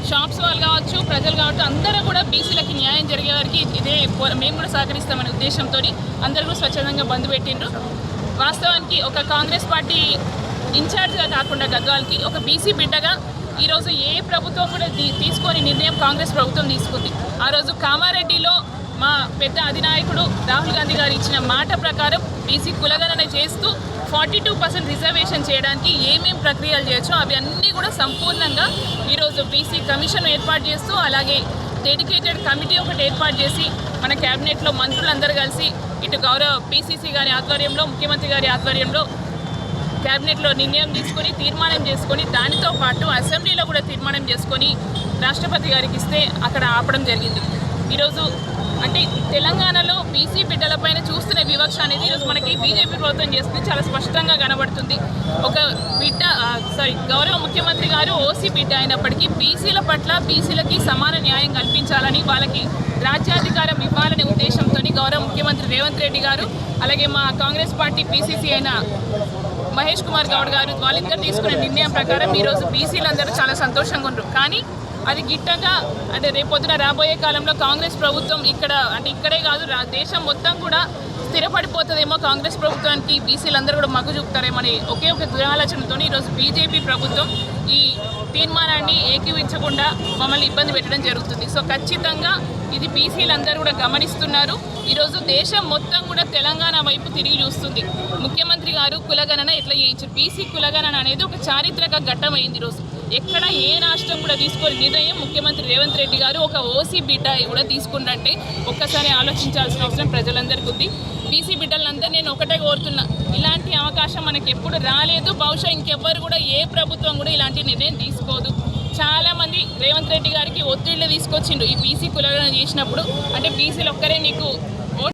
Shops వాళ్ళు కావచ్చు, ప్రజలు కావచ్చు, అందరూ కూడా బీసీలకి న్యాయం జరిగే వారికి ఇదే మేము కూడా సహకరిస్తామనే ఉద్దేశంతో అందరూ కూడా స్వచ్ఛందంగా బంద్ పెట్టిండ్రు. వాస్తవానికి ఒక కాంగ్రెస్ పార్టీ ఇన్ఛార్జ్గా కాకుండా గద్వాల్కి ఒక బీసీ బిడ్డగా ఈరోజు ఏ ప్రభుత్వం కూడా తీసుకొని నిర్ణయం కాంగ్రెస్ ప్రభుత్వం తీసుకుంది. ఆ రోజు కామారెడ్డిలో మా పెద్ద అధినాయకుడు రాహుల్ గాంధీ గారు ఇచ్చిన మాట ప్రకారం బీసీ కులగణన చేస్తూ 42% రిజర్వేషన్ చేయడానికి ఏమేమి ప్రక్రియలు చేయొచ్చో అవి అన్నీ కూడా సంపూర్ణంగా ఈరోజు బీసీ కమిషన్ ఏర్పాటు చేస్తూ, అలాగే డెడికేటెడ్ కమిటీ ఒకటి ఏర్పాటు చేసి మన క్యాబినెట్లో మంత్రులందరూ కలిసి ఇటు గౌరవ పీసీసీ గారి ఆధ్వర్యంలో, ముఖ్యమంత్రి గారి ఆధ్వర్యంలో క్యాబినెట్లో నిర్ణయం తీసుకొని తీర్మానం చేసుకొని దానితో పాటు అసెంబ్లీలో కూడా తీర్మానం చేసుకొని రాష్ట్రపతి గారికి ఇస్తే అక్కడ ఆపడం జరిగింది. ఈరోజు అంటే తెలంగాణలో బీసీ బిడ్డలపైన చూస్తున్న వివక్ష అనేది ఈరోజు మనకి బీజేపీ ప్రభుత్వం చేస్తుంది చాలా స్పష్టంగా కనబడుతుంది. ఒక బిడ్డ గౌరవ ముఖ్యమంత్రి గారు ఓసీ బిడ్డ అయినప్పటికీ బీసీల పట్ల బీసీలకి సమాన న్యాయం కల్పించాలని, వాళ్ళకి రాజ్యాధికారం ఇవ్వాలనే ఉద్దేశంతో గౌరవ ముఖ్యమంత్రి రేవంత్ రెడ్డి గారు, అలాగే మా కాంగ్రెస్ పార్టీ పీసీసీ అయిన మహేష్ కుమార్ గౌడ్ గారు వాళ్ళిద్దరు తీసుకునే నిర్ణయం ప్రకారం ఈరోజు బీసీలందరూ చాలా సంతోషంగా ఉన్నారు. కానీ అది గిట్టగా అంటే రేపొద్దున రాబోయే కాలంలో కాంగ్రెస్ ప్రభుత్వం ఇక్కడే కాదు దేశం మొత్తం కూడా స్థిరపడిపోతుందేమో, కాంగ్రెస్ ప్రభుత్వానికి బీసీలందరూ కూడా మగ్గు చూపుతారేమని ఒకే ఒక దురాలోచనతో ఈరోజు బీజేపీ ప్రభుత్వం ఈ తీర్మానాన్ని ఏకీవించకుండా మమ్మల్ని ఇబ్బంది పెట్టడం జరుగుతుంది. సో ఖచ్చితంగా ఇది బీసీలందరూ కూడా గమనిస్తున్నారు. ఈరోజు దేశం మొత్తం కూడా తెలంగాణ వైపు తిరిగి చూస్తుంది. ముఖ్యమంత్రి గారు కులగణన ఎట్లా చేయించారు, బీసీ కులగణన అనేది ఒక చారిత్రక ఘట్టం అయింది. ఈరోజు ఎక్కడ ఏ రాష్ట్రం కూడా తీసుకొని నిర్ణయం ముఖ్యమంత్రి రేవంత్ రెడ్డి గారు ఒక ఓసీ బిడ్డ కూడా తీసుకుంటే ఒక్కసారి ఆలోచించాల్సిన అవసరం ప్రజలందరికీ ఉంది. బీసీ బిడ్డలందరూ నేను ఒకటే కోరుతున్నా, ఇలాంటి అవకాశం మనకి ఎప్పుడు రాలేదు, బహుశా ఇంకెవ్వరు కూడా ఏ ప్రభుత్వం కూడా ఇలాంటి నిర్ణయం తీసుకోదు. చాలామంది రేవంత్ రెడ్డి గారికి ఒత్తిళ్ళు తీసుకొచ్చిండు ఈ బీసీ కులగణన చేసినప్పుడు. అంటే బీసీలు ఒక్కరే నీకు